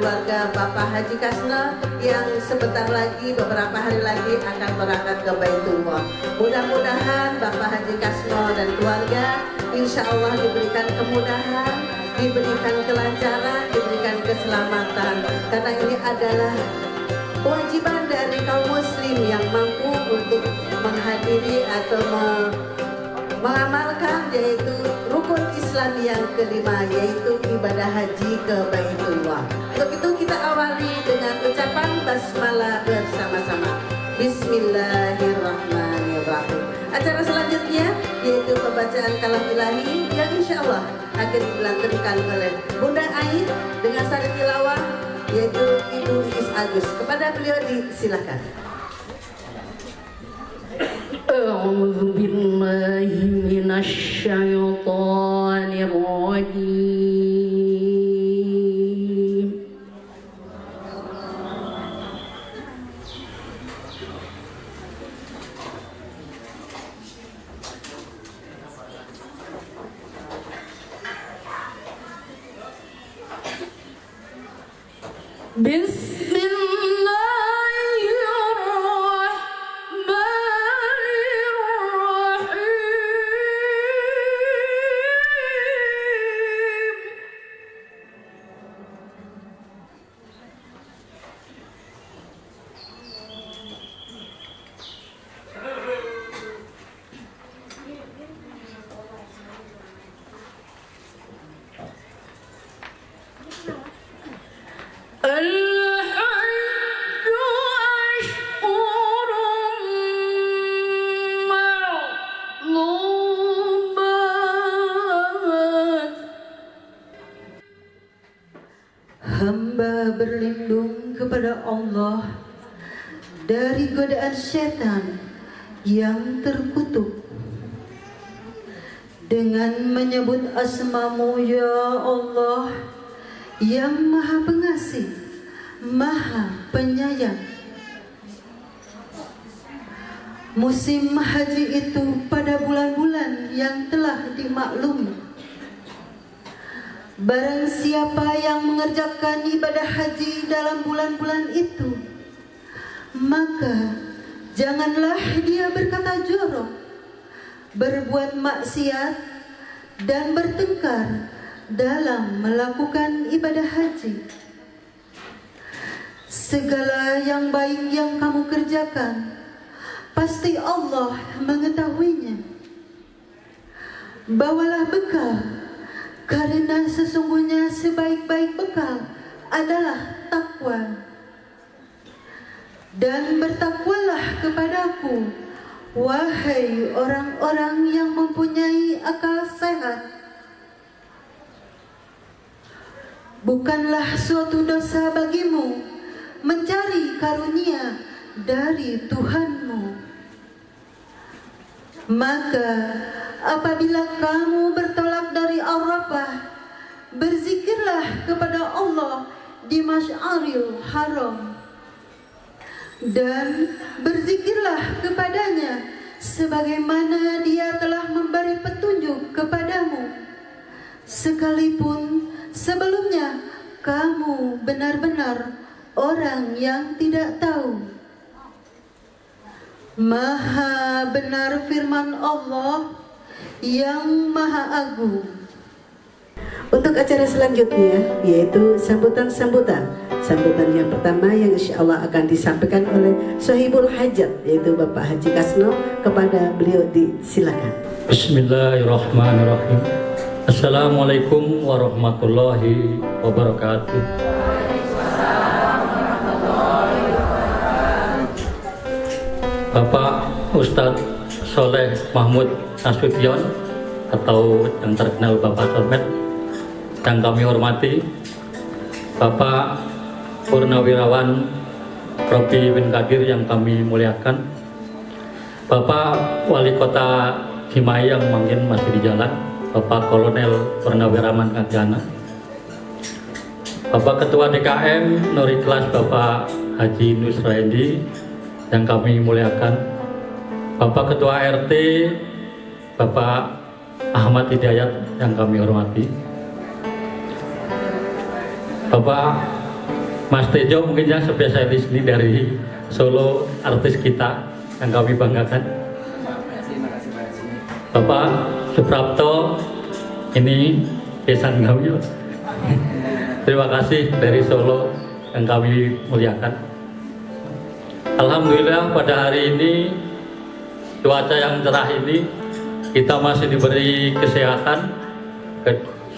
keluarga Bapak Haji Kasno yang sebentar lagi, beberapa hari lagi akan berangkat ke Baitullah. Mudah-mudahan Bapak Haji Kasno dan keluarga insya Allah diberikan kemudahan, diberikan kelancaran, diberikan keselamatan, karena ini adalah kewajiban dari kaum muslim yang mampu untuk menghadiri atau mengamalkan, yaitu rukun Islam yang kelima, yaitu ibadah haji ke Baitullah. Untuk itu kita awali dengan ucapan basmalah bersama-sama. Bismillahirrahmanirrahim. Acara selanjutnya yaitu pembacaan kalam ilahi yang insya Allah akan dilantunkan oleh Bunda Ain dengan sari tilawah yaitu Ibu Iis Agus. Kepada beliau disilakan. أعوذ بالله من الشيطان الرجيم بسم الله الرحمن Hamba berlindung kepada Allah dari godaan setan yang terkutuk dengan menyebut asma-Mu ya Allah yang Maha Pengasih, Maha Penyayang. Musim haji itu pada bulan-bulan yang telah dimaklumi. Barang siapa yang mengerjakan ibadah haji dalam bulan-bulan itu, maka janganlah dia berkata jorok, berbuat maksiat, dan bertengkar dalam melakukan ibadah haji. Segala yang baik yang kamu kerjakan, pasti Allah mengetahuinya. Bawalah bekal, karena sesungguhnya sebaik-baik bekal adalah takwa. Dan bertakwalah kepadaku, wahai orang-orang yang mempunyai akal sehat. Bukanlah suatu dosa bagimu mencari karunia dari Tuhanmu. Maka apabila kamu bertolak dari Arafah, berzikirlah kepada Allah di Masy'aril Haram, dan berzikirlah kepadanya sebagaimana Dia telah memberi petunjuk kepadamu, sekalipun sebelumnya kamu benar-benar orang yang tidak tahu. Maha benar firman Allah yang Maha Agung. Untuk acara selanjutnya yaitu sambutan yang pertama yang insya Allah akan disampaikan oleh Sohibul Hajat yaitu Bapak Haji Kasno. Kepada beliau disilakan. Bismillahirrahmanirrahim. Assalamualaikum warahmatullahi wabarakatuh. Bapak Ustadz Soleh Mahmud Nasution atau yang terkenal Bapak Solmed yang kami hormati, Bapak Purnawirawan Robi bin Kadir yang kami muliakan, Bapak Wali Kota Cimahi yang mungkin masih di jalan, Bapak Kolonel Purnawirawan Kadjana, Bapak Ketua DKM Nuri Kelas Bapak Haji Nusraendi yang kami muliakan, Bapak Ketua RT Bapak Ahmad Hidayat yang kami hormati, Bapak Mas Tejo mungkin yang spesialis ini dari Solo, artis kita yang kami banggakan. Bapak Suprapto, ini pesan kami. Terima kasih dari Solo yang kami muliakan. Alhamdulillah pada hari ini cuaca yang cerah ini kita masih diberi kesehatan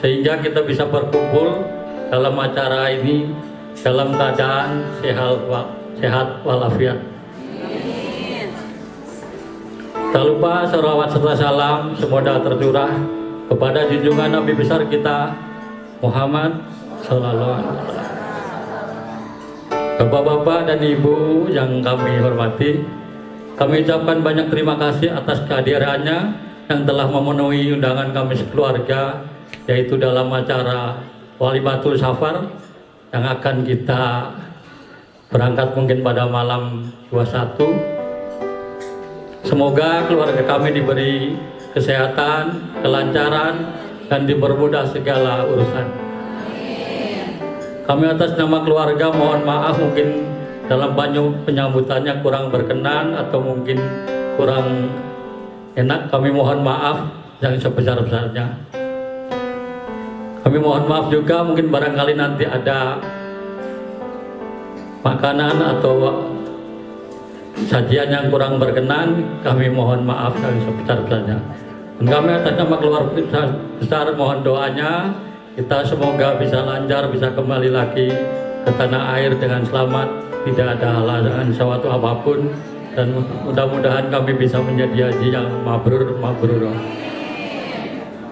sehingga kita bisa berkumpul dalam acara ini dalam keadaan sehat walafiat. Tak lupa salawat serta salam semoga tercurah kepada junjungan Nabi besar kita Muhammad Sallallahu Alaihi Wasallam. Bapak-bapak dan ibu yang kami hormati, kami ucapkan banyak terima kasih atas kehadirannya yang telah memenuhi undangan kami sekeluarga, yaitu dalam acara Walimatul Safar yang akan kita berangkat mungkin pada malam 21. Semoga keluarga kami diberi kesehatan, kelancaran, dan dipermudah segala urusan. Kami atas nama keluarga mohon maaf mungkin dalam penyambutannya kurang berkenan atau mungkin kurang enak. Kami mohon maaf yang sebesar-besarnya. Kami mohon maaf juga mungkin barangkali nanti ada makanan atau sajian yang kurang berkenan, kami mohon maaf yang sebesar-besarnya. Dan kami atas nama keluarga besar mohon doanya, kita semoga bisa lancar, bisa kembali lagi ke tanah air dengan selamat, tidak ada halangan suatu apapun, dan mudah-mudahan kami bisa menjadi haji yang mabrur.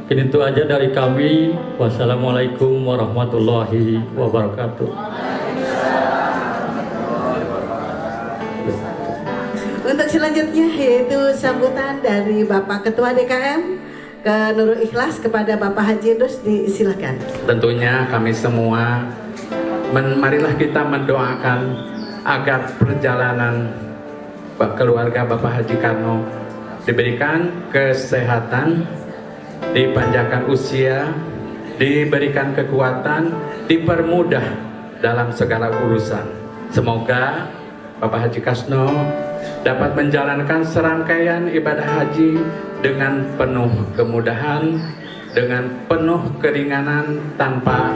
Mungkin itu aja dari kami. Wassalamualaikum warahmatullahi wabarakatuh. Untuk selanjutnya yaitu sambutan dari Bapak Ketua DKM ke Nurul Ikhlas kepada Bapak Haji Idrus, disilakan. Tentunya kami semua marilah kita mendoakan agar perjalanan keluarga Bapak Haji Karno diberikan kesehatan, dipanjangkan usia, diberikan kekuatan, dipermudah dalam segala urusan. Semoga Bapak Haji Kasno dapat menjalankan serangkaian ibadah haji dengan penuh kemudahan, dengan penuh keringanan, tanpa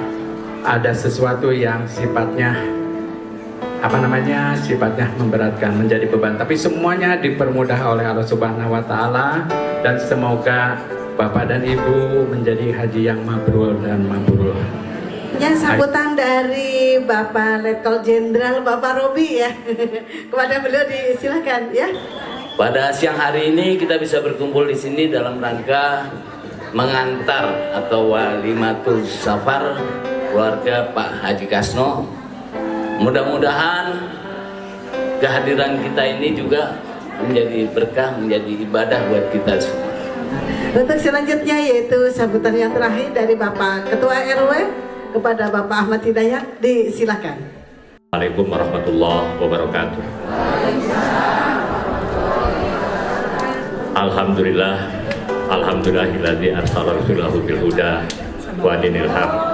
ada sesuatu yang sifatnya sifatnya memberatkan, menjadi beban, tapi semuanya dipermudah oleh Allah Subhanahu wa taala, dan semoga Bapak dan Ibu menjadi haji yang mabrur dan mabrur. Yang sambutan dari Bapak Letkol Jenderal Bapak Robi ya. Kepada beliau disilakan ya. Pada siang hari ini kita bisa berkumpul di sini dalam rangka mengantar atau Walimatul Safar keluarga Pak Haji Kasno. Mudah-mudahan kehadiran kita ini juga menjadi berkah, menjadi ibadah buat kita semua. Untuk selanjutnya yaitu sambutan yang terakhir dari Bapak Ketua RW kepada Bapak Ahmad Hidayat, disilakan. Assalamualaikum warahmatullahi wabarakatuh. Alhamdulillah, alhamdulillahilladzi arsala rasulahu bil huda wa dinil haq.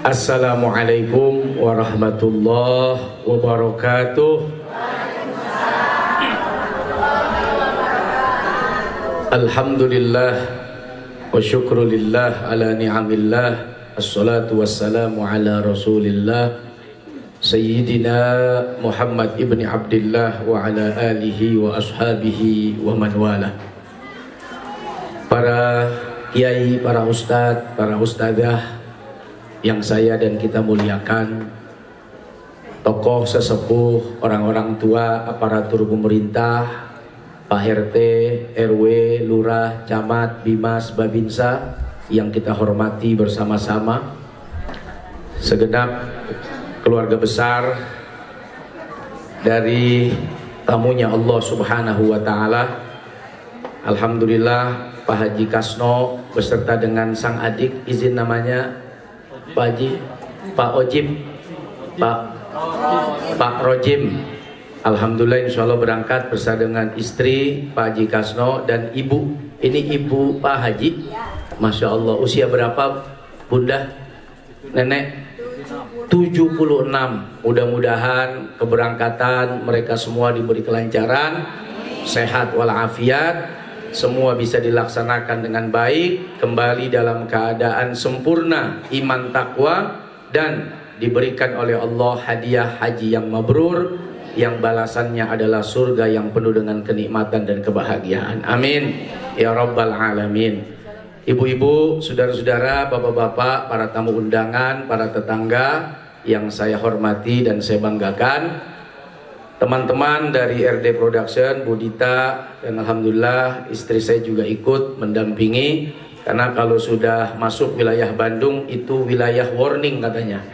Assalamualaikum warahmatullahi wabarakatuh. Alhamdulillah wa syukrulillah ala ni'amillah. Assalatu wassalamu ala rasulillah Sayyidina Muhammad ibni Abdillah wa ala alihi wa ashabihi wa man wala. Para kiai, para ustadz, para ustadzah yang saya dan kita muliakan, tokoh sesepuh, orang-orang tua, aparatur pemerintah, Pak RT, RW, Lurah, Camat, Bimas, Babinsa, yang kita hormati bersama-sama, segenap keluarga besar dari tamunya Allah Subhanahu wa Ta'ala. Alhamdulillah, Pak Haji Kasno beserta dengan sang adik, izin namanya Pak Haji, Pak Ojib, Pak Rojim. Alhamdulillah, insya Allah berangkat bersama dengan istri Pak Haji Kasno dan ibu. Ini ibu Pak Haji. Masya Allah, usia berapa Bunda? Nenek? 76. Mudah-mudahan keberangkatan mereka semua diberi kelancaran, sehat walafiat, semua bisa dilaksanakan dengan baik, kembali dalam keadaan sempurna iman takwa, dan diberikan oleh Allah hadiah haji yang mabrur, yang balasannya adalah surga yang penuh dengan kenikmatan dan kebahagiaan. Amin ya rabbal alamin. Ibu-ibu, saudara-saudara, bapak-bapak, para tamu undangan, para tetangga yang saya hormati dan saya banggakan, teman-teman dari RD Production, Bu Dita, dan alhamdulillah istri saya juga ikut mendampingi, karena kalau sudah masuk wilayah Bandung itu wilayah warning katanya.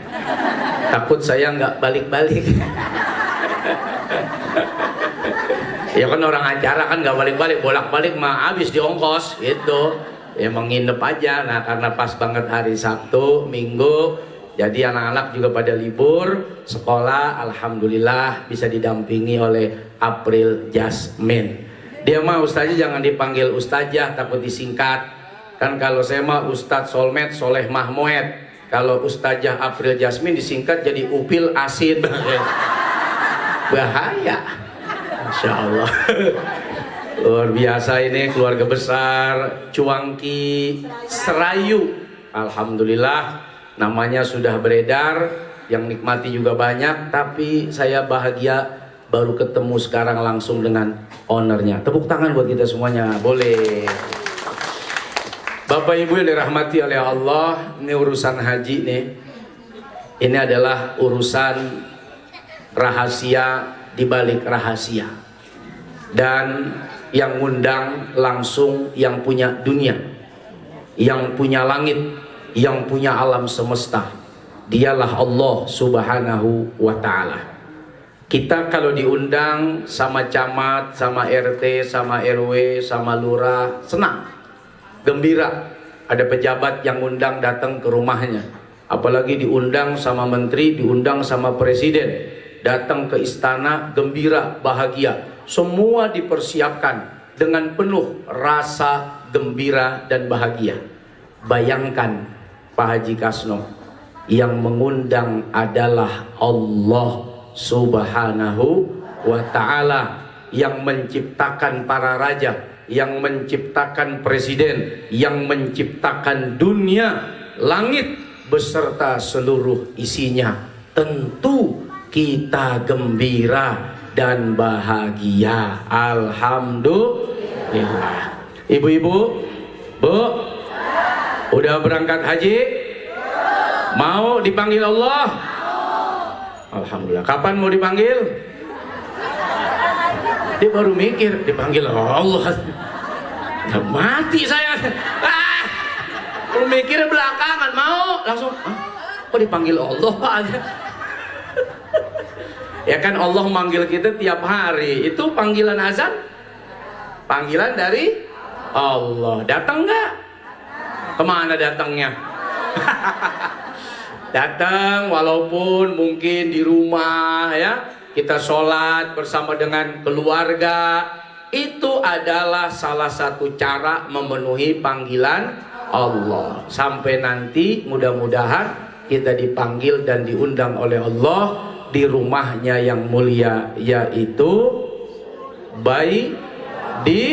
Takut saya nggak balik-balik. Ya kan orang acara kan nggak balik-balik, bolak-balik mah habis di ongkos gitu. Ya menginep aja. Nah karena pas banget hari Sabtu, Minggu, jadi anak-anak juga pada libur sekolah, alhamdulillah bisa didampingi oleh April Jasmine. Dia mah ustaznya jangan dipanggil ustazah, takut disingkat. Kan kalau saya mah Ustadz Solmed Soleh Mahmud. Kalau ustazah April Jasmine disingkat jadi Upil Asin. Bahaya. Masya Allah. Luar biasa, ini keluarga besar Cuangki Serayu. Alhamdulillah namanya sudah beredar, yang nikmati juga banyak, tapi saya bahagia baru ketemu sekarang langsung dengan ownernya. Tepuk tangan buat kita semuanya, boleh. Bapak Ibu yang dirahmati oleh Allah, ini urusan haji nih. Ini adalah urusan rahasia di balik rahasia. Dan yang ngundang langsung yang punya dunia, yang punya langit, yang punya alam semesta, dialah Allah Subhanahu wa Ta'ala. Kita kalau diundang sama camat, sama RT, sama RW, sama lurah, senang, gembira. Ada pejabat yang undang datang ke rumahnya, apalagi diundang sama menteri, diundang sama presiden, datang ke istana, gembira, bahagia. Semua dipersiapkan dengan penuh rasa gembira dan bahagia. Bayangkan Pak Haji Kasno, yang mengundang adalah Allah Subhanahu wa Ta'ala, yang menciptakan para raja, yang menciptakan presiden, yang menciptakan dunia, langit beserta seluruh isinya. Tentu kita gembira dan bahagia. Alhamdulillah. Ibu-ibu, Bu, udah berangkat haji? Mau dipanggil Allah? Alhamdulillah. Kapan mau dipanggil? Dia baru mikir dipanggil Allah. Nah, mati saya. Baru mikir belakangan, mau langsung. Kok dipanggil Allah aja? Ya kan Allah manggil kita tiap hari. Itu panggilan azan, panggilan dari Allah. Datang nggak? Kemana datangnya? Datang walaupun mungkin di rumah ya. Kita sholat bersama dengan keluarga. Itu adalah salah satu cara memenuhi panggilan Allah. Sampai nanti mudah-mudahan kita dipanggil dan diundang oleh Allah di rumahnya yang mulia, yaitu di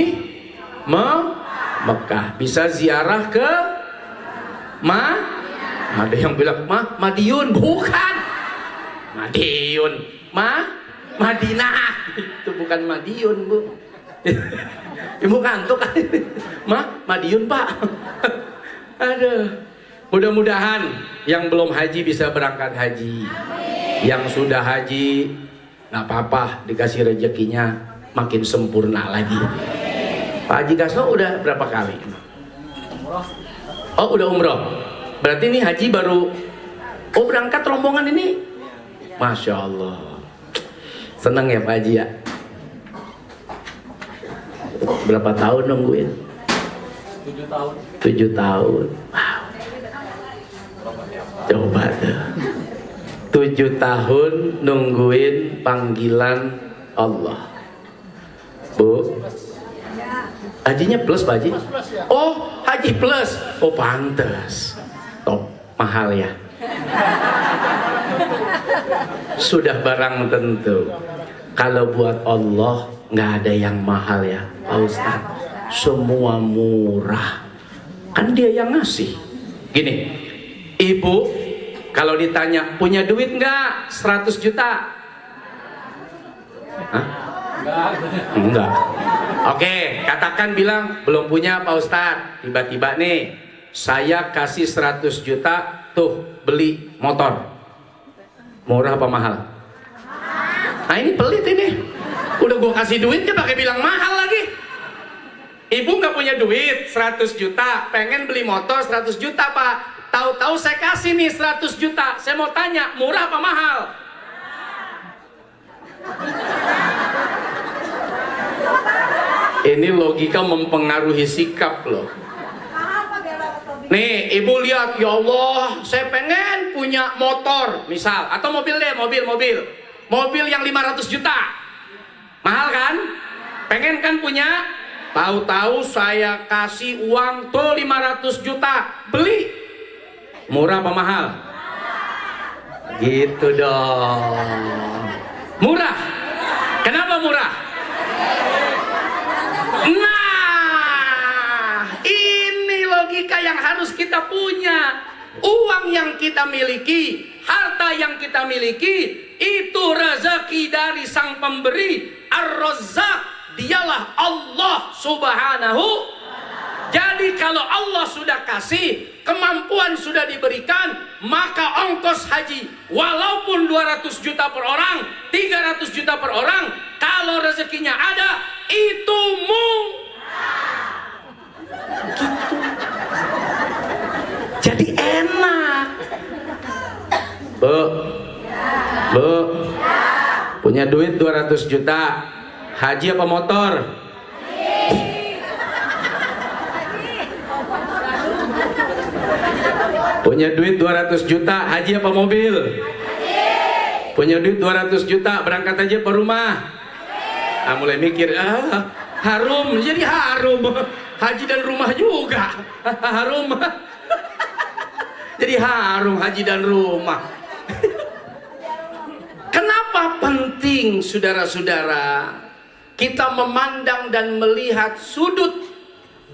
Mekah. Bisa ziarah ke ada yang bilang Madiun, bukan Madiun, Madinah. Itu bukan Madiun, Bu. Ibu kantuk. Madiun, Pak. Aduh. Mudah-mudahan yang belum haji bisa berangkat haji. Yang sudah haji nggak apa-apa, dikasih rezekinya makin sempurna lagi. Pak Haji Kasno udah berapa kali? Oh, udah umroh. Berarti ini haji baru. Oh, berangkat rombongan ini. Masya Allah. Senang ya Pak Haji ya. Berapa tahun nungguin? 7 tahun. 7 tahun. Wow. Coba tuh. 7 tahun nungguin panggilan Allah. Bu, hajinya plus Pak Haji? Oh, haji plus. Oh, pantes. Top, mahal ya. Sudah barang tentu. Kalau buat Allah nggak ada yang mahal ya Pak Ustadz. Semua murah. Kan dia yang ngasih. Gini, ibu kalau ditanya punya duit nggak 100 juta? Hah? Enggak. Oke, katakan bilang belum punya Pak Ustadz. Tiba-tiba nih saya kasih 100 juta tuh beli motor. Murah apa mahal? Nah ini pelit ini. Udah gue kasih duitnya pakai bilang mahal lagi. Ibu nggak punya duit 100 juta, pengen beli motor 100 juta Pak. Tahu-tahu saya kasih nih 100 juta. Saya mau tanya, murah apa mahal? Ini logika mempengaruhi sikap loh. Nih ibu lihat, ya Allah saya pengen punya motor misal, atau mobil deh, mobil yang 500 juta. Mahal kan? Pengen kan punya? Tahu-tahu saya kasih uang tuh 500 juta, beli. Murah apa mahal? Gitu dong. Murah. Kenapa murah? Nah, ini logika yang harus kita punya. Uang yang kita miliki, harta yang kita miliki, itu rezeki dari sang pemberi. Ar-Razzaq, dialah Allah Subhanahu. Jadi kalau Allah sudah kasih, kemampuan sudah diberikan, maka ongkos haji walaupun 200 juta per orang, 300 juta per orang, kalau rezekinya ada, itu gitu. Jadi enak. Bu, punya duit 200 juta, haji apa motor? Punya duit 200 juta, haji apa mobil? Punya duit 200 juta, berangkat aja ke rumah. Nah, mulai mikir, harum, jadi harum. Haji dan rumah juga harum. Jadi harum haji dan rumah. Kenapa penting saudara-saudara kita memandang dan melihat sudut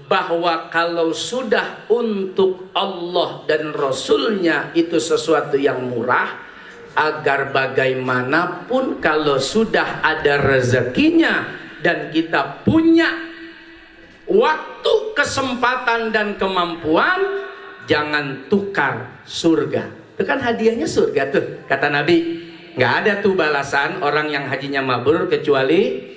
bahwa kalau sudah untuk Allah dan Rasulnya itu sesuatu yang murah, agar bagaimanapun kalau sudah ada rezekinya dan kita punya waktu, kesempatan dan kemampuan, jangan tukar surga. Itu kan hadiahnya surga tuh, kata Nabi. Nggak ada tuh balasan orang yang hajinya mabrur kecuali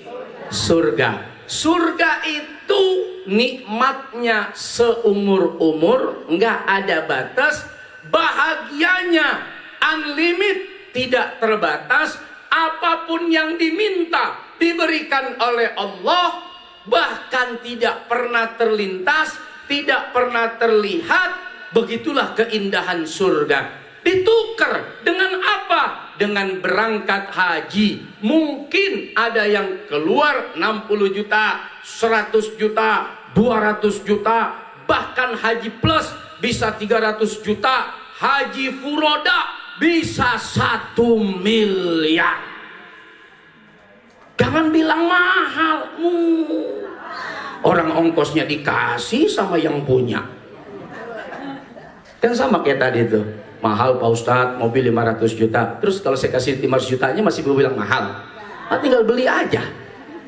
surga. Surga itu nikmatnya seumur-umur, nggak ada batas, bahagianya unlimited, tidak terbatas. Apapun yang diminta diberikan oleh Allah, bahkan tidak pernah terlintas, tidak pernah terlihat. Begitulah keindahan surga. Ditukar dengan apa? Dengan berangkat haji. Mungkin ada yang keluar 60 juta, 100 juta, 200 juta, bahkan haji plus bisa 300 juta, haji furoda bisa 1 miliar. Jangan bilang mahal. Orang ongkosnya dikasih sama yang punya. Kan sama kayak tadi tuh, mahal Pak Ustadz, mobil 500 juta. Terus kalau saya kasih 500 jutanya masih belum bilang mahal. Nah, tinggal beli aja,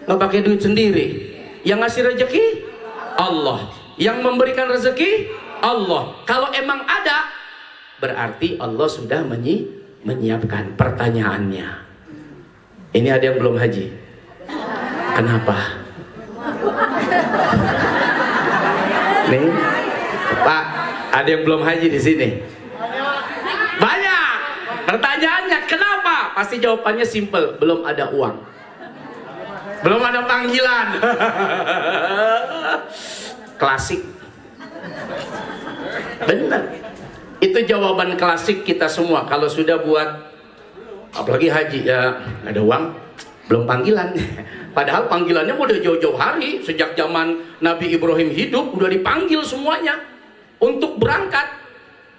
nggak pakai duit sendiri. Yang ngasih rezeki Allah, yang memberikan rezeki Allah. Kalau emang ada, berarti Allah sudah menyiapkan. Pertanyaannya, ini ada yang belum haji. Kenapa? Nih, Pak, Ada yang belum haji di sini? Banyak. Pertanyaannya kenapa? Pasti jawabannya simple, belum ada uang. Belum ada panggilan. Klasik. Benar. Itu jawaban klasik kita semua kalau sudah buat apalagi haji ya, ada uang, belum panggilan. Padahal panggilannya udah jauh-jauh hari, sejak zaman Nabi Ibrahim hidup udah dipanggil semuanya untuk berangkat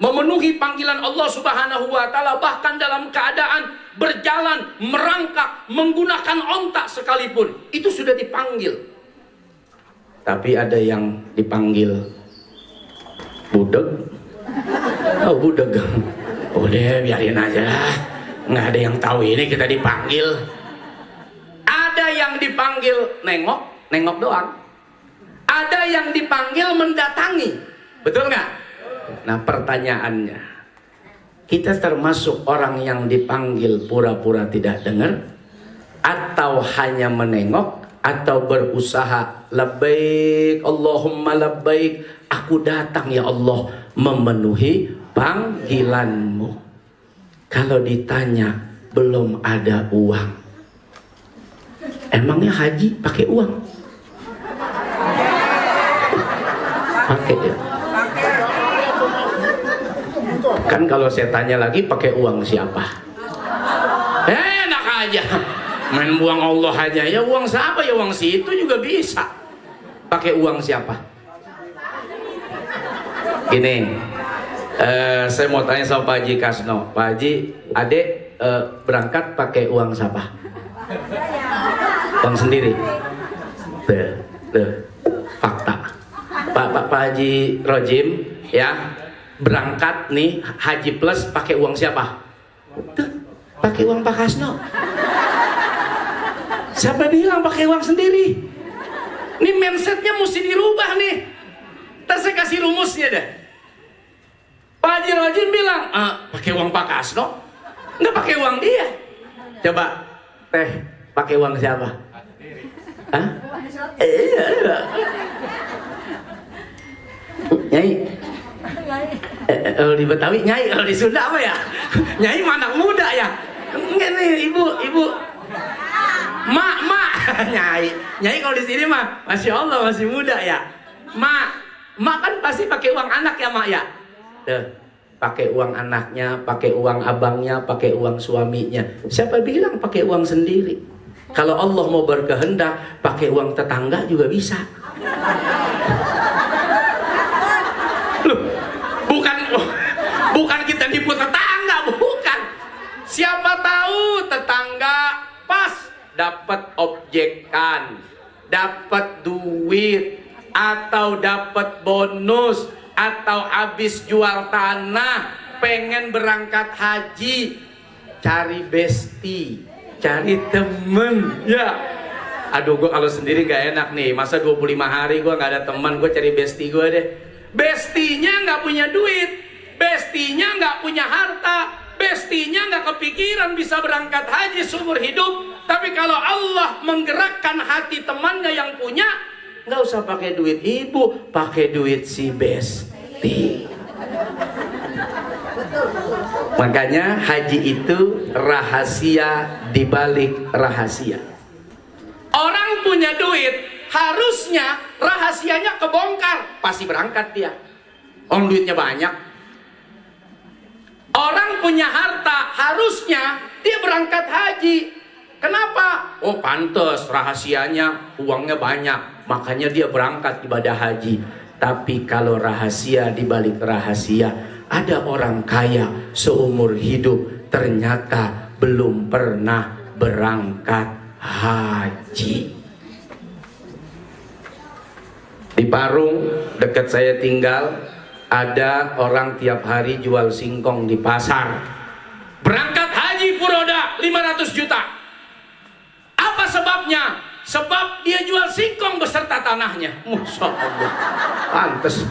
memenuhi panggilan Allah Subhanahu wa taala, bahkan dalam keadaan berjalan, merangkak, menggunakan ontak sekalipun, itu sudah dipanggil. Tapi ada yang dipanggil budeg. Oh, budeg. Udah biarin aja lah. Nggak ada yang tahu ini kita dipanggil. Ada yang dipanggil nengok doang. Ada yang dipanggil mendatangi. Betul nggak? Nah, pertanyaannya, kita termasuk orang yang dipanggil pura-pura tidak dengar, atau hanya menengok, atau berusaha labbaik Allahumma labbaik, aku datang ya Allah memenuhi panggilanmu. Kalau ditanya belum ada uang, emangnya haji pakai uang? Pakai ya. Kan kalau saya tanya lagi, pakai uang siapa? Enak aja, main uang Allah aja. Ya uang siapa? Ya uang situ juga bisa. Pakai uang siapa? Gini, saya mau tanya sama Pak Haji Kasno. Pak Haji, adek berangkat pakai uang siapa? Uang sendiri. Fakta. Pak Haji Rojim ya, berangkat nih haji plus pakai uang siapa? Tuh, pakai uang Pak Kasno. Siapa bilang pakai uang sendiri? Ini mindsetnya mesti dirubah nih. Ntar saya kasih rumusnya deh. Pak Haji Rojim bilang pakai uang Pak Kasno, nggak pakai uang dia. Coba teh pakai uang siapa? Hah? Iya. Nyai. Kalau di Betawi Nyai, kalau di Sunda apa ya? Nyai mana muda ya? Enggak nih, ibu. Mak. Nyai kalau di sini mah, masya Allah masih muda ya. Mak kan pasti pakai uang anak ya mak ya. Tuh, pakai uang anaknya, pakai uang abangnya, pakai uang suaminya. Siapa bilang pakai uang sendiri? Kalau Allah mau berkehendak, pakai uang tetangga juga bisa. Bukan kita nipu tetangga, bukan. Siapa tahu tetangga pas dapat objekan, dapat duit, atau dapat bonus, atau habis jual tanah, pengen berangkat haji, cari bestie, cari temen, ya. Aduh, gue kalau sendiri gak enak nih. Masa 25 hari gue gak ada teman, gue cari bestie gue deh. Bestinya gak punya duit, bestinya gak punya harta, bestinya gak kepikiran bisa berangkat haji seumur hidup. Tapi kalau Allah menggerakkan hati temannya yang punya, gak usah pakai duit ibu, pakai duit si besti. Makanya haji itu rahasia dibalik rahasia. Orang punya duit, harusnya rahasianya kebongkar, pasti berangkat dia. Orang duitnya banyak. Orang punya harta, harusnya dia berangkat haji. Kenapa? Oh pantes, rahasianya uangnya banyak, makanya dia berangkat ibadah haji. Tapi kalau rahasia dibalik rahasia, ada orang kaya seumur hidup ternyata belum pernah berangkat haji. Di Parung dekat saya tinggal, ada orang tiap hari jual singkong di pasar. Berangkat haji furoda 500 juta. Apa sebabnya? Sebab dia jual singkong beserta tanahnya. Masya Allah. Pantes.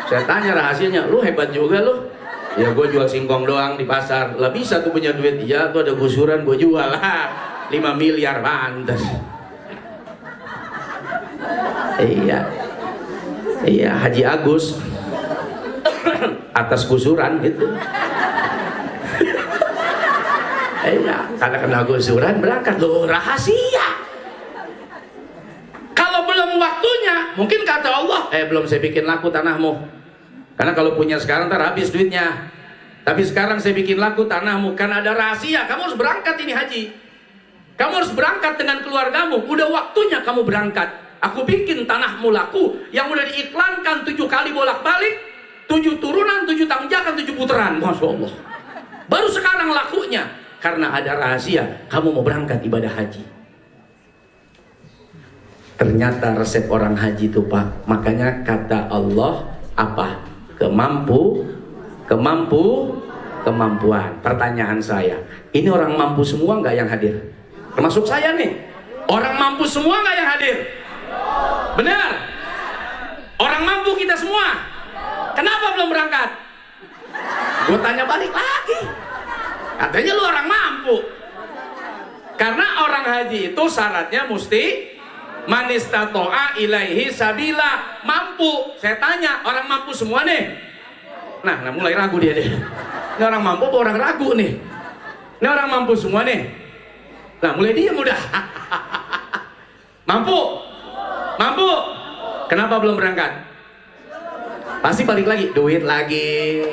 Saya tanya rahasianya, lu hebat juga lu. Ya gue jual singkong doang di pasar. Lah bisa tuh punya duit. Ya tuh ada gusuran gue jual. 5 miliar pantes. Iya Haji Agus atas gusuran gitu. Iya, karena kena gusuran berangkat. Loh, rahasia. Kalau belum waktunya, mungkin kata Allah, belum saya bikin laku tanahmu. Karena kalau punya sekarang ntar habis duitnya. Tapi sekarang saya bikin laku tanahmu, karena ada rahasia. Kamu harus berangkat ini haji. Kamu harus berangkat dengan keluargamu. Udah waktunya kamu berangkat. Aku bikin tanahmu laku yang udah diiklankan 7 kali bolak-balik, 7 turunan, 7 tanjakan, 7 putaran. Masya Allah. Baru sekarang lakunya. Karena ada rahasia, kamu mau berangkat ibadah haji. Ternyata resep orang haji itu Pak. Makanya kata Allah apa? Kemampuan. Pertanyaan saya, ini orang mampu semua nggak yang hadir? Termasuk saya nih. Orang mampu semua nggak yang hadir? Benar? Orang mampu kita semua. Kenapa belum berangkat? Gue tanya balik lagi. Katanya lu orang mampu. Karena orang haji itu syaratnya mesti man istata'a ilaihi sabila, mampu. Saya tanya, orang mampu semua nih? Nah mulai ragu dia deh. Ini orang mampu apa orang ragu nih? Ini orang mampu semua nih? Nah mulai diam udah. Mampu? Mampu? Kenapa belum berangkat? Pasti balik lagi, duit lagi.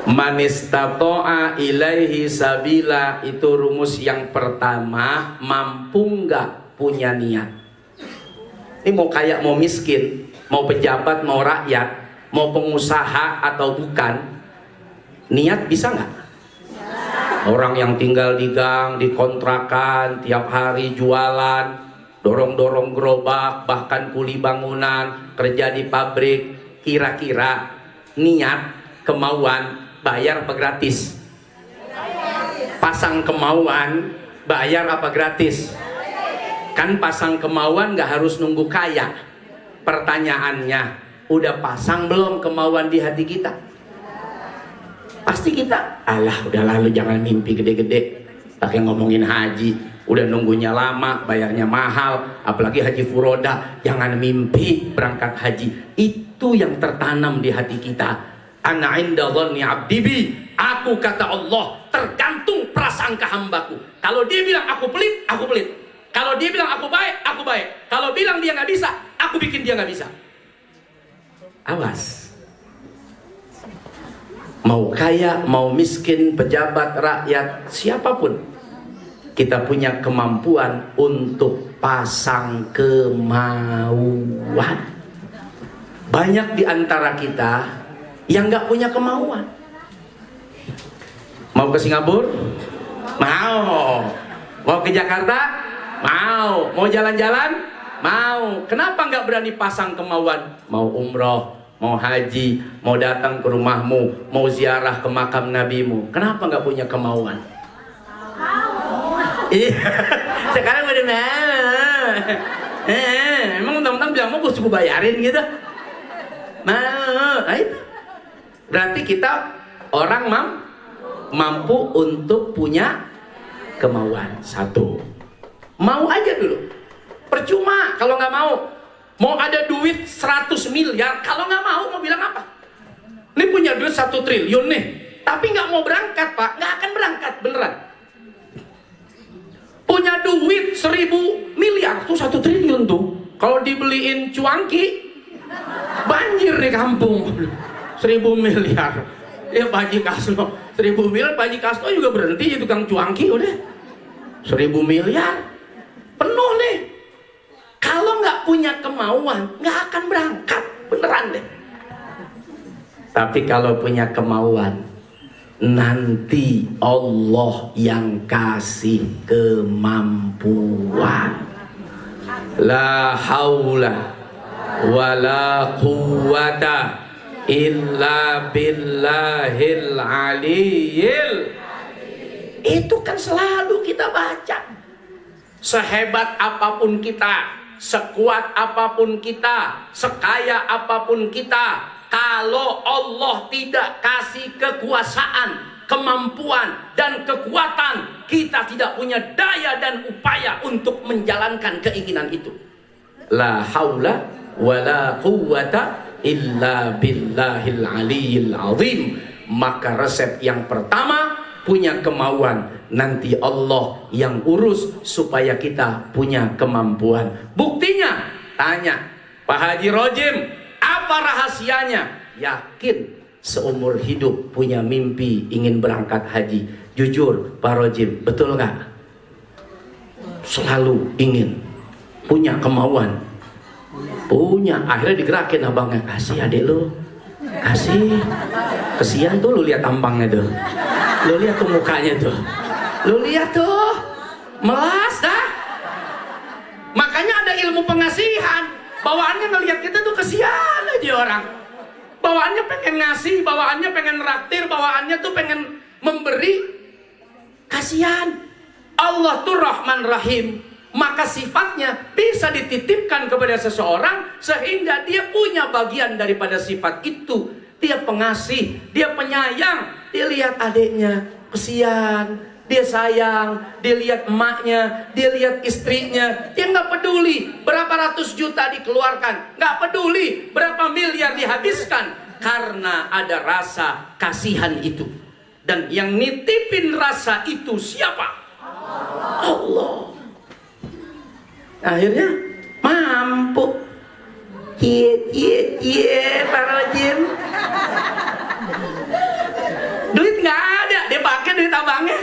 Man istata'a ilaihi sabila, itu rumus yang pertama. Mampu nggak? Punya niat. Ini mau kaya mau miskin, mau pejabat mau rakyat, mau pengusaha atau bukan, niat bisa nggak? Orang yang tinggal di gang, di kontrakan, tiap hari jualan, dorong-dorong gerobak, bahkan kuli bangunan, kerja di pabrik, kira-kira niat, kemauan, bayar apa gratis? Pasang kemauan, bayar apa gratis? Kan pasang kemauan nggak harus nunggu kaya. Pertanyaannya, udah pasang belum kemauan di hati kita? Pasti kita, alah udah lalu jangan mimpi gede-gede. Pakai ngomongin haji, udah nunggunya lama, bayarnya mahal. Apalagi haji furoda, jangan mimpi berangkat haji. Itu yang tertanam di hati kita. Ana inda dhanni abdi bi, aku kata Allah tergantung prasangka hambaku. Kalau dia bilang aku pelit, aku pelit. Kalau dia bilang aku baik, aku baik. Kalau bilang dia nggak bisa, aku bikin dia nggak bisa. Awas. Mau kaya, mau miskin, pejabat, rakyat, siapapun, kita punya kemampuan untuk pasang kemauan. Banyak di antara kita yang nggak punya kemauan. Mau ke Singapura? Mau. Mau ke Jakarta? Mau. Mau jalan-jalan? Mau. Kenapa nggak berani pasang kemauan? Mau umroh, mau haji, mau datang ke rumahmu, mau ziarah ke makam nabimu. Kenapa nggak punya kemauan? Iya. Sekarang udah mau. Emang teman-teman bilang mau gue bayarin gitu? Mau. Nah, itu. Berarti kita orang mampu untuk punya kemauan. Satu, mau aja dulu. Percuma kalau nggak mau. Mau ada duit 100 miliar, kalau nggak mau bilang apa? Ini punya duit 1 triliun nih, tapi nggak mau berangkat Pak, nggak akan berangkat beneran. Punya duit 1000 miliar, tuh 1 triliun tuh. Kalau dibeliin cuangki, banjir nih kampung. 1000 miliar. Ya Pak Haji Kasno, 1000 miliar Pak Haji Kasno juga berhenti jadi tukang cuangki udah. 1000 miliar, penuh nih. Kalau nggak punya kemauan, nggak akan berangkat, beneran deh. Tapi kalau punya kemauan, nanti Allah yang kasih kemampuan. La haula wala quwata illa billahil aliyil. Itu kan selalu kita baca. Sehebat apapun kita, sekuat apapun kita, sekaya apapun kita, kalau Allah tidak kasih kekuasaan, kemampuan, dan kekuatan, kita tidak punya daya dan upaya untuk menjalankan keinginan itu. La haula wala quwwata illa billahil aliyil azim. Maka resep yang pertama, punya kemauan, nanti Allah yang urus supaya kita punya kemampuan. Buktinya, tanya Pak Haji Rojim, apa rahasianya? Yakin seumur hidup punya mimpi ingin berangkat haji. Jujur Pak Rojim, betul nggak? Selalu ingin, punya kemauan, punya. Akhirnya digerakin abangnya, kasih adek lu, kasih. Kesian tuh lu lihat tampangnya tuh, lu lihat tuh mukanya tuh, lu lihat tuh, melas dah. Makanya ada ilmu pengasihan. Bawaannya ngelihat kita tuh kesian aja orang. Bawaannya pengen ngasih, bawaannya pengen raktir, bawaannya tuh pengen memberi. Kasihan. Allah tuh Rahman Rahim. Maka sifatnya bisa dititipkan kepada seseorang sehingga dia punya bagian daripada sifat itu. Dia pengasih, dia penyayang. Dia lihat adiknya, kesian. Dia sayang, dia lihat emaknya, dia lihat istrinya. Dia nggak peduli berapa ratus juta dikeluarkan, nggak peduli berapa miliar dihabiskan, karena ada rasa kasihan itu. Dan yang nitipin rasa itu siapa? Allah. Akhirnya mampu. Pak Rojim. Duit nggak ada, dia pakai duit abangnya.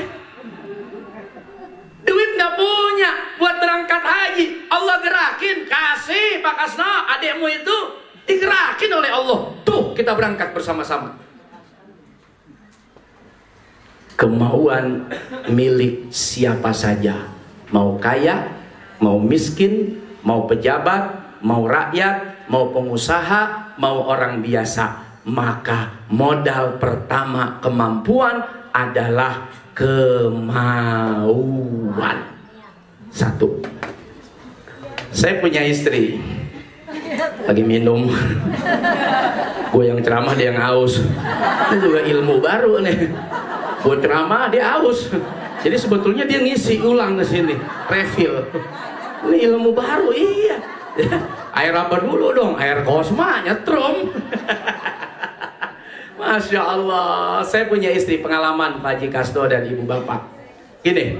Duit nggak punya buat berangkat haji. Allah gerakin, kasih Pak Kasno, adekmu itu digerakin oleh Allah. Tuh kita berangkat bersama-sama. Kemauan milik siapa saja, mau kaya, mau miskin, mau pejabat, mau rakyat, mau pengusaha, mau orang biasa. Maka modal pertama kemampuan adalah kemauan. Satu. Saya punya istri, lagi minum. Gue yang ceramah, dia yang aus. Ini juga ilmu baru nih. Gue ceramah, dia aus. Jadi sebetulnya dia ngisi ulang ke sini, refill. Ini ilmu baru, iya. Air apa dulu dong? Air Cosma, nyetrum. Masya Allah. Saya punya istri, pengalaman Pak Haji Kasno dan Ibu Bapak. Gini,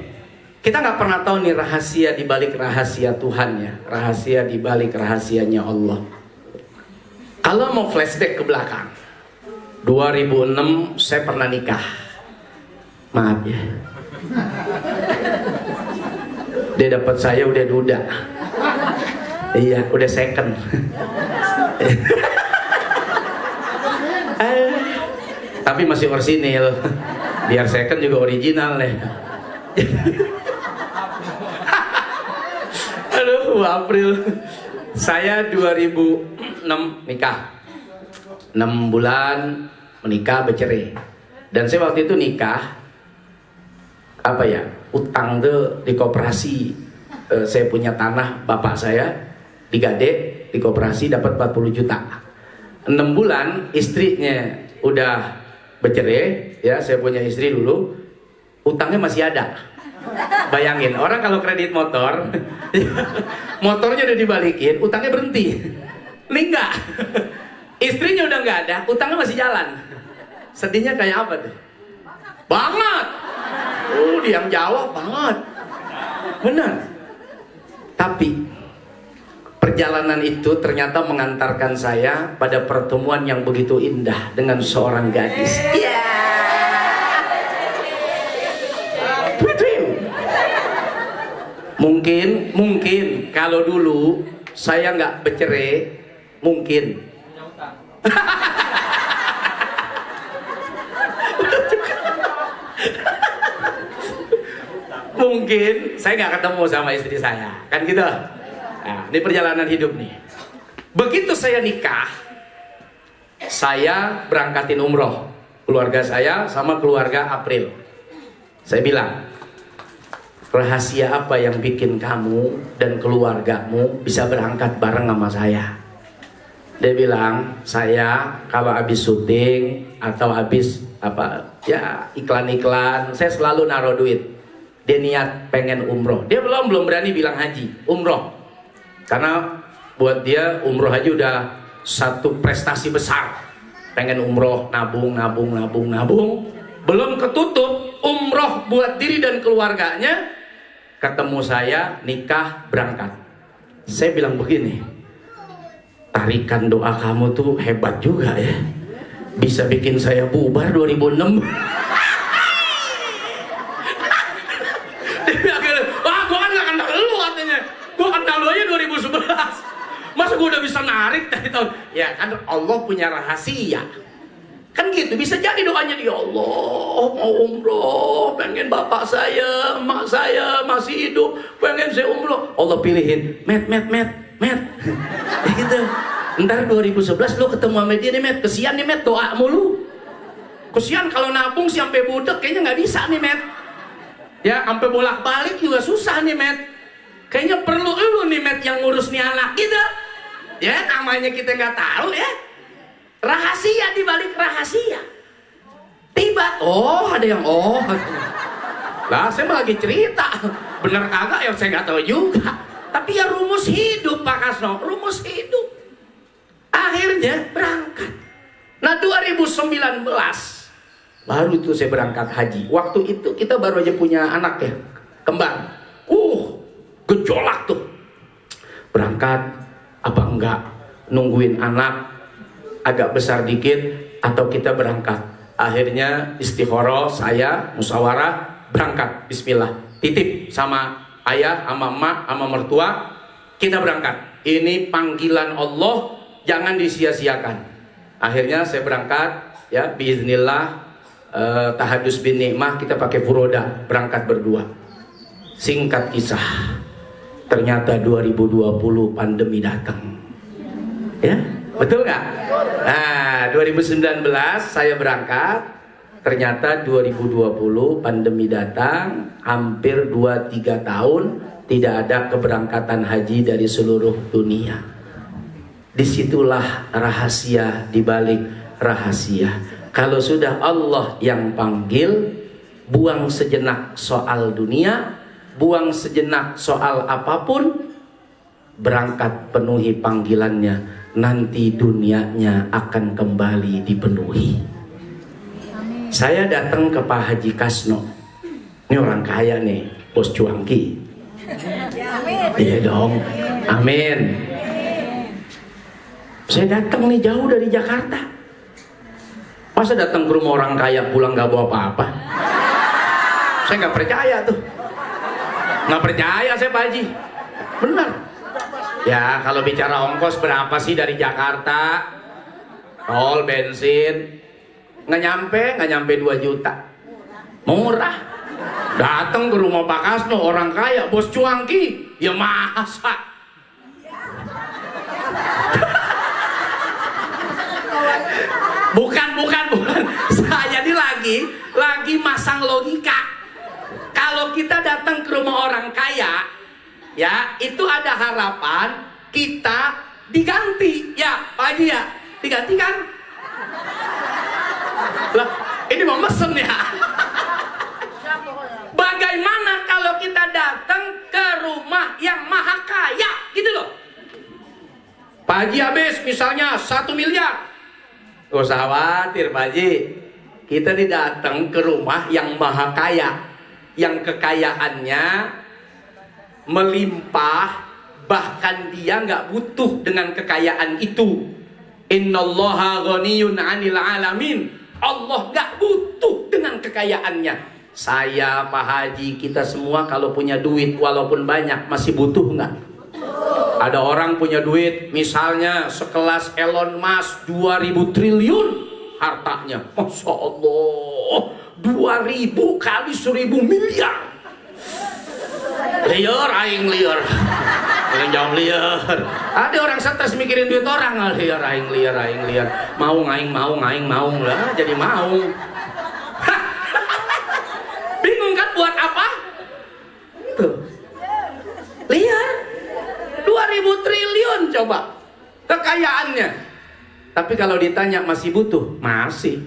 kita nggak pernah tahu nih rahasia di balik rahasia Tuhan ya, rahasia di balik rahasianya Allah. Kalau mau flashback ke belakang, 2006 saya pernah nikah. Maaf ya. Dia dapat saya udah duda. Iya, udah second. Tapi masih orsinil. Biar second juga original nih. Aduh, April. Saya 2006 nikah. 6 bulan menikah, bercerai. Dan saya waktu itu nikah, apa ya, utang tuh di koperasi. Saya punya tanah bapak saya di Gade, di koperasi dapat 40 juta. 6 bulan istrinya udah bercerai, ya, saya punya istri dulu, utangnya masih ada. Bayangin, orang kalau kredit motor, motornya udah dibalikin, utangnya berhenti. Ini enggak. Istrinya udah nggak ada, utangnya masih jalan. Sedihnya kayak apa tuh? Banget. Dia yang jawab banget. Benar. Tapi perjalanan itu ternyata mengantarkan saya pada pertemuan yang begitu indah dengan seorang gadis. Iya. Mungkin kalau dulu saya nggak bercerai, mungkin. Mungkin saya nggak ketemu sama istri saya, kan gitu. Nah, ini perjalanan hidup nih. Begitu saya nikah, saya berangkatin umroh, keluarga saya sama keluarga April. Saya bilang, rahasia apa yang bikin kamu dan keluargamu bisa berangkat bareng sama saya? Dia bilang, saya kalau habis syuting atau habis apa ya iklan-iklan, saya selalu naruh duit. Dia niat pengen umroh. Dia belum berani bilang haji, umroh. Karena buat dia umroh haji udah satu prestasi besar. Pengen umroh, nabung. Belum ketutup umroh buat diri dan keluarganya, ketemu saya, nikah, berangkat. Saya bilang begini, tarikan doa kamu tuh hebat juga ya, bisa bikin saya bubar 2006. Wah, gua kan gak kenal lu katanya, gua kenal lu aja 2011. Masa gue udah bisa narik dari tahun? Ya kan Allah punya rahasia. Kan gitu, bisa jadi doanya dia, Allah mau umroh, pengen bapak saya, emak saya masih hidup, pengen saya umroh. Allah pilihin, met. Ya gitu. Ntar 2011 lo ketemu sama dia nih, met. Kesian nih, met, doa mulu. Kesian kalau nabung sih sampai budek, kayaknya nggak bisa nih, met. Ya, sampai bolak-balik juga susah nih, met. Kayaknya perlu lu nih, met, yang ngurus nih anak kita. Ya, namanya kita nggak tahu ya. Rahasia di balik rahasia. Tiba, ada yang lah saya lagi cerita. Bener kagak ya saya nggak tahu juga. Tapi ya rumus hidup Pak Kasno, rumus hidup. Akhirnya berangkat. Nah 2019 baru itu saya berangkat haji. Waktu itu kita baru aja punya anak ya, kembar. Gejolak tuh. Berangkat apa enggak, nungguin anak agak besar dikit atau kita berangkat. Akhirnya istikharah, saya musyawarah berangkat, bismillah, titip sama ayah, sama emak, sama mertua, kita berangkat. Ini panggilan Allah, jangan disia-siakan. Akhirnya saya berangkat ya, biiznillah, tahadus bin nikmah, kita pakai furoda, berangkat berdua. Singkat kisah, ternyata 2020 pandemi datang. Ya, betul nggak? Nah, 2019 saya berangkat, ternyata 2020 pandemi datang, hampir 2-3 tahun tidak ada keberangkatan haji dari seluruh dunia. Disitulah rahasia dibalik rahasia. Kalau sudah Allah yang panggil, buang sejenak soal dunia, buang sejenak soal apapun, berangkat penuhi panggilannya, nanti dunianya akan kembali dipenuhi. Saya datang ke Pak Haji Kasno, ini orang kaya nih, bos cuangki. Iya dong, amin. Saya datang nih jauh dari Jakarta, masa datang ke rumah orang kaya pulang gak bawa apa-apa? Saya nggak percaya tuh. Nggak percaya saya Pak Haji, benar ya. Kalau bicara ongkos berapa sih dari Jakarta, tol, bensin, nggak nyampe 2 juta, murah. Datang ke rumah Pak Kasno, orang kaya, bos cuangki, ya masa. bukan saya ini lagi masang logika. Kalau kita datang ke rumah orang kaya, ya itu ada harapan kita diganti, ya Pak Haji ya, diganti kan? Lah, ini mau mesen ya. Bagaimana kalau kita datang ke rumah yang maha kaya, gitu loh? Pak Haji habis misalnya 1 miliar, gak usah khawatir Pak Haji, kita datang ke rumah yang maha kaya, yang kekayaannya melimpah, bahkan dia nggak butuh dengan kekayaan itu. Innallaha ghaniyun 'anil 'alamin. Allah nggak butuh dengan kekayaannya. Saya, Pak Haji, kita semua kalau punya duit walaupun banyak masih butuh nggak? Ada orang punya duit misalnya sekelas Elon Musk, 2000 triliun hartanya, Masya Allah, 2000 kali 1000 miliar. Liar, aing liar. Jangan jawab liar. Ada orang stres mikirin duit orang, liar, aing liar. Mau ngaing mau lah, jadi mau. Bingung kan buat apa? Tuh. Liar. 2000 triliun coba kekayaannya. Tapi kalau ditanya masih butuh, masih.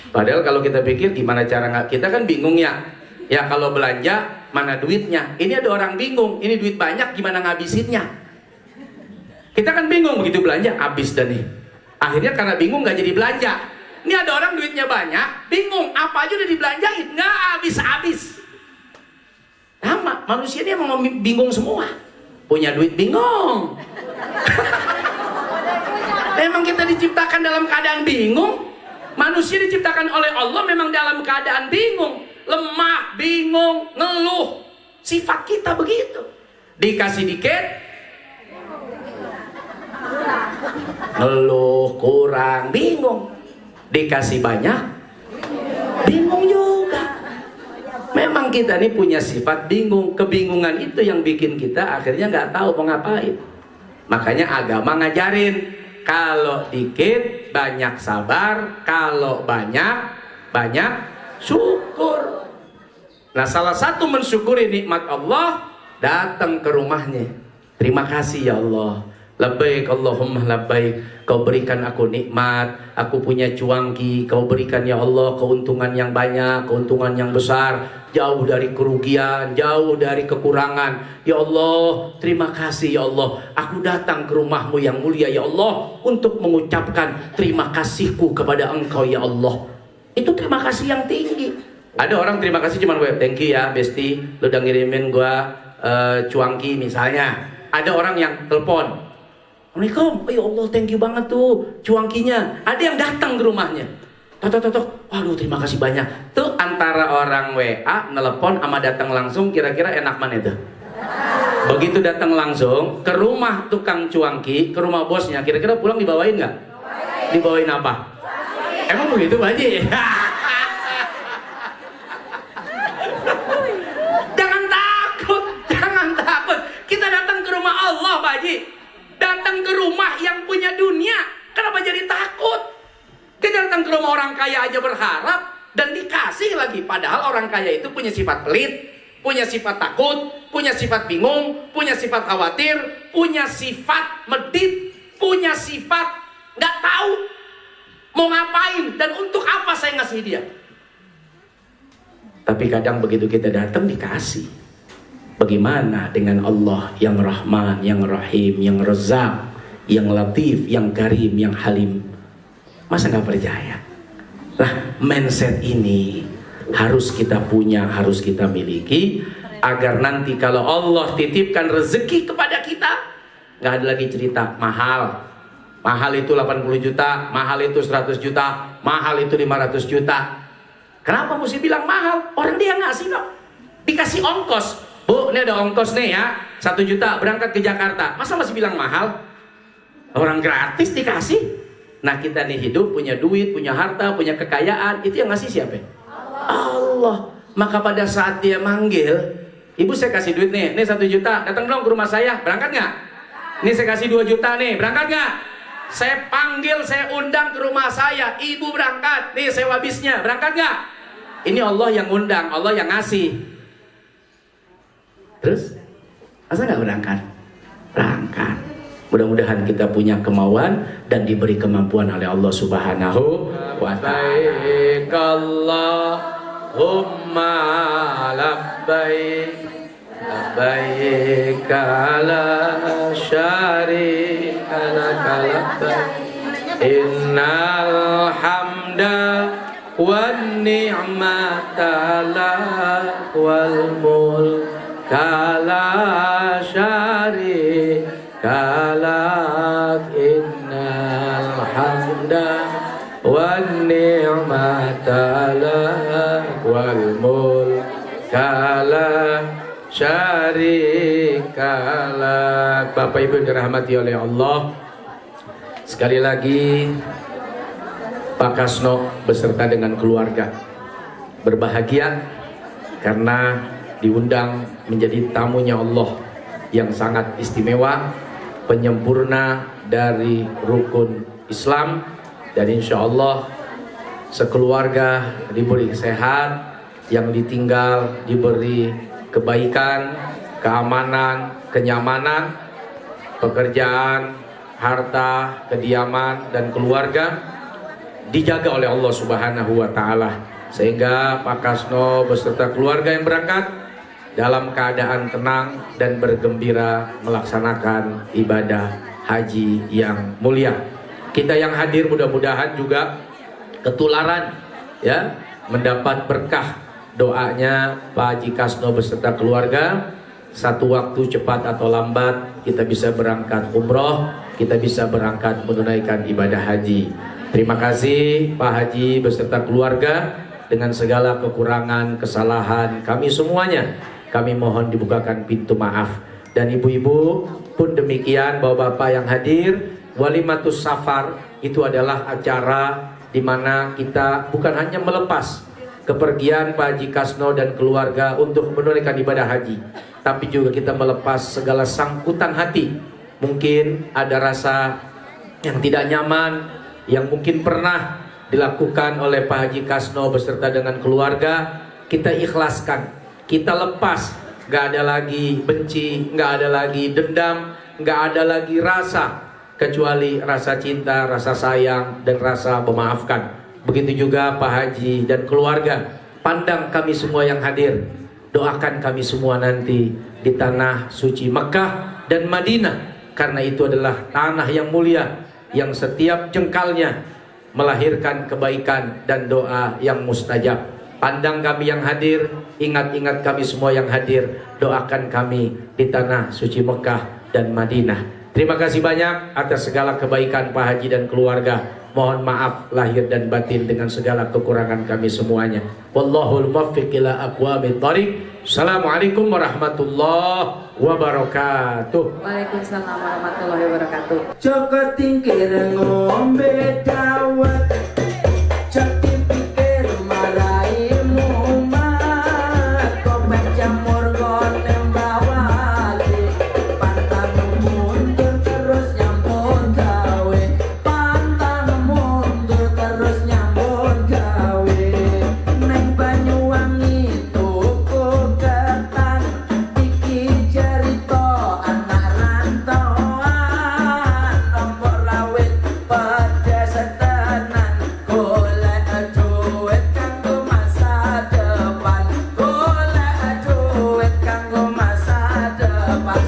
Padahal kalau kita pikir gimana cara nggak, kita kan bingung ya. Ya kalau belanja mana duitnya? Ini ada orang bingung, ini duit banyak gimana ngabisinnya? Kita kan bingung begitu belanja, habis dah nih. Akhirnya karena bingung nggak jadi belanja. Ini ada orang duitnya banyak, bingung apa aja udah dibelanjain, nggak habis-habis. Sama, manusia ini emang bingung semua. Punya duit bingung. Memang kita diciptakan dalam keadaan bingung. Manusia diciptakan oleh Allah memang dalam keadaan bingung, lemah, bingung, ngeluh. Sifat kita begitu. Dikasih dikit, ngeluh, kurang, bingung. Dikasih banyak, bingung juga. Memang kita ini punya sifat bingung. Kebingungan itu yang bikin kita akhirnya nggak tahu mau ngapain. Makanya agama ngajarin, kalau dikit banyak sabar, kalau banyak syukur. Nah, salah satu mensyukuri nikmat Allah, datang ke rumahnya. Terima kasih ya Allah. Labbaik Allahumma labbaik. Kau berikan aku nikmat, aku punya cuangki. Kau berikan ya Allah keuntungan yang banyak, keuntungan yang besar, jauh dari kerugian, jauh dari kekurangan. Ya Allah, terima kasih ya Allah. Aku datang ke rumahmu yang mulia ya Allah, untuk mengucapkan terima kasihku kepada Engkau ya Allah. Itu terima kasih yang tinggi. Ada orang terima kasih cuma thank you ya Besti, lu udah ngirimin gua cuangki misalnya. Ada orang yang telepon, Assalamualaikum, ya Allah thank you banget tuh cuangkinya. Ada yang datang ke rumahnya, waduh terima kasih banyak. Tuh antara orang WA, nelpon sama datang langsung, kira-kira enak mana itu? Begitu datang langsung ke rumah tukang cuangki, ke rumah bosnya, kira-kira pulang dibawain nggak? Dibawain apa? Emang begitu Pak Haji? Jangan takut. Kita datang ke rumah Allah Pak Haji. Datang ke rumah yang punya dunia, kenapa jadi takut? Kita datang ke rumah orang kaya aja berharap dan dikasih lagi. Padahal orang kaya itu punya sifat pelit, punya sifat takut, punya sifat bingung, punya sifat khawatir, punya sifat medit, punya sifat nggak tahu mau ngapain dan untuk apa saya ngasih dia. Tapi kadang begitu kita datang dikasih. Bagaimana dengan Allah yang Rahman, yang Rahim, yang Razzaq, yang Latif, yang Karim, yang Halim? Masa nggak percaya? Nah, mindset ini harus kita punya, harus kita miliki, agar nanti kalau Allah titipkan rezeki kepada kita, nggak ada lagi cerita mahal. Mahal itu 80 juta, mahal itu 100 juta, mahal itu 500 juta. Kenapa mesti bilang mahal? Orang dia ngasih kok. Dikasih ongkos. Bu, ini ada ongkos nih ya, 1 juta berangkat ke Jakarta. Masa masih bilang mahal? Orang gratis dikasih. Nah, kita nih hidup, punya duit, punya harta, punya kekayaan. Itu yang ngasih siapa? Allah. Maka pada saat dia manggil, ibu saya kasih duit nih 1 juta, datang dong ke rumah saya, berangkat nggak? Ini saya kasih 2 juta nih, berangkat nggak? Saya panggil, saya undang ke rumah saya, ibu berangkat, nih sewa bisnya, berangkat nggak? Ini Allah yang undang, Allah yang ngasih. Terus, masa nggak berangkat? Berangkat. Mudah-mudahan kita punya kemauan dan diberi kemampuan oleh Allah Subhanahu wa Ta'ala. Allahumma labbaik, labbaik la syarika laka labbaik, innal hamda wan ni'mata lak wal mulk kala syarika lak, innal hamda wan ni'mata lak wal mulk kala syarika lak. Bapak Ibu yang dirahmati oleh Allah, sekali lagi Pak Kasno beserta dengan keluarga berbahagia karena diundang menjadi tamunya Allah yang sangat istimewa, penyempurna dari rukun Islam, dan insya Allah sekeluarga diberi sehat, yang ditinggal diberi kebaikan, keamanan, kenyamanan, pekerjaan, harta, kediaman, dan keluarga dijaga oleh Allah Subhanahu wa Ta'ala, sehingga Pak Kasno beserta keluarga yang berangkat dalam keadaan tenang dan bergembira melaksanakan ibadah Haji yang mulia. Kita yang hadir mudah-mudahan juga ketularan ya, mendapat berkah doanya Pak Haji Kasno beserta keluarga. Satu waktu cepat atau lambat kita bisa berangkat umroh, kita bisa berangkat menunaikan ibadah haji. Terima kasih Pak Haji beserta keluarga. Dengan segala kekurangan, kesalahan kami semuanya, kami mohon dibukakan pintu maaf. Dan ibu-ibu pun demikian, bapak-bapak yang hadir, Walimatus Safar itu adalah acara di mana kita bukan hanya melepas kepergian Pak Haji Kasno dan keluarga untuk menunaikan ibadah haji, tapi juga kita melepas segala sangkutan hati. Mungkin ada rasa yang tidak nyaman yang mungkin pernah dilakukan oleh Pak Haji Kasno beserta dengan keluarga, kita ikhlaskan, kita lepas. Gak ada lagi benci, gak ada lagi dendam, gak ada lagi rasa, kecuali rasa cinta, rasa sayang, dan rasa memaafkan. Begitu juga Pak Haji dan keluarga. Pandang kami semua yang hadir, doakan kami semua nanti di tanah suci Mekah dan Madinah, karena itu adalah tanah yang mulia, yang setiap jengkalnya melahirkan kebaikan dan doa yang mustajab. Pandang kami yang hadir, ingat-ingat kami semua yang hadir, doakan kami di tanah suci Mekah dan Madinah. Terima kasih banyak atas segala kebaikan Pak Haji dan keluarga. Mohon maaf lahir dan batin dengan segala kekurangan kami semuanya. Wallahul muwaffiq ila aqwamit thoriq. Assalamualaikum warahmatullahi wabarakatuh. Waalaikumsalam warahmatullahi wabarakatuh. Joko tingkir ngombe dawet, jati pikir marai mumat, kopek jamur gone mbawati, pantang mundur terus nyambut gawe, pantang mundur terus nyambut gawe, neng Banyuwangi tuku ketan, iki cerita anak rantauan, nombor rawit pedes tenan, golek duit kanggo masa depan, golek duit kanggo masa depan.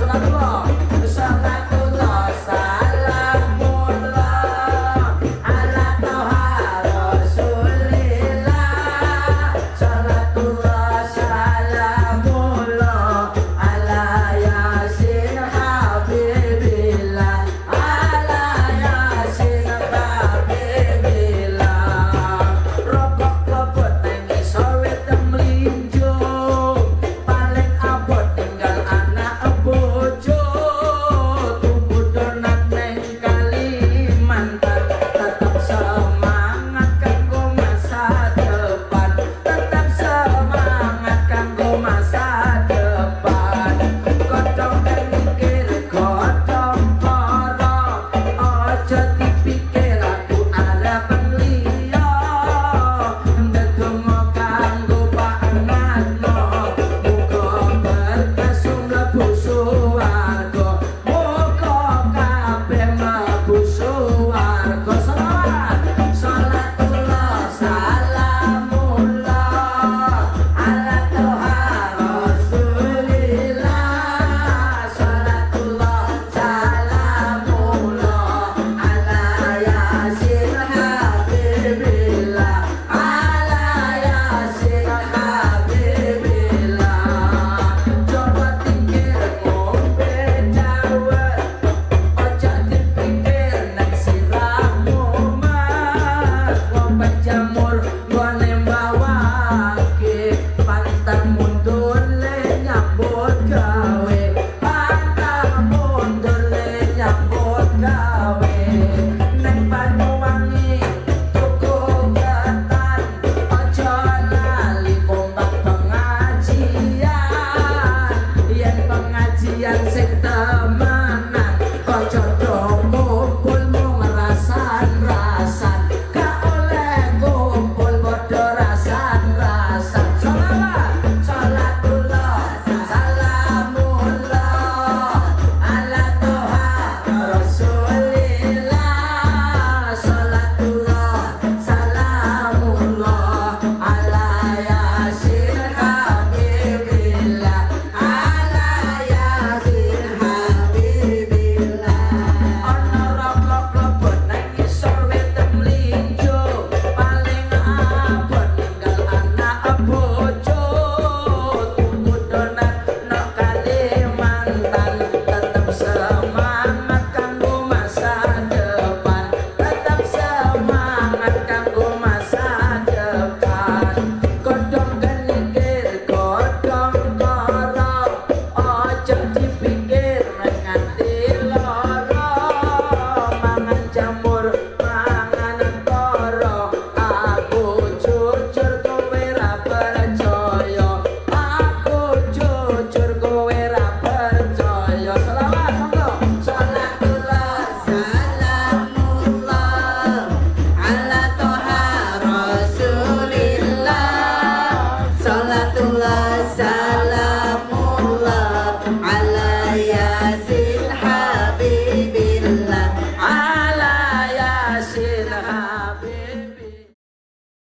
Salatullah, salamullah ala toha rasulillah, salatullah, salamullah ala yasin habibillah, ala yasin habibillah. Rokok klebet neng isor wit mlinjung, paling abot tinggal anak bojo, tuku donat neng Kalimantan, tetap semangat kanggo masa depan, tetap semangat kanggo masa depan. Godhong dan mikir godhong para, ojo dipikir aku arep liya, ndedonga kanggo Pak Nano, muga berkesung mlebu swarga, muga kabeh mlebu swarga. Salatullah, salamullah ala toha rasulillah, salatullah, salamullah ala yasin habibillah, ala yasin habibillah. Coba tingkir ngombe dawet, ojo dipikir neng sirahmu mat, ngopek jamur gone mbawake, pantang mundur le nyambut gawe, pantang mundur le nyambut gawe, neng Banyuwangi tuku ketan, ojo lali kompak pengajian, yen pengajian sing temenan, ojo dong kumpul mung rasan-rasan, gak oleh kumpul padha rasan-rasan. Sholawat, sholatullah, salamullah ala toha rasulillah, cek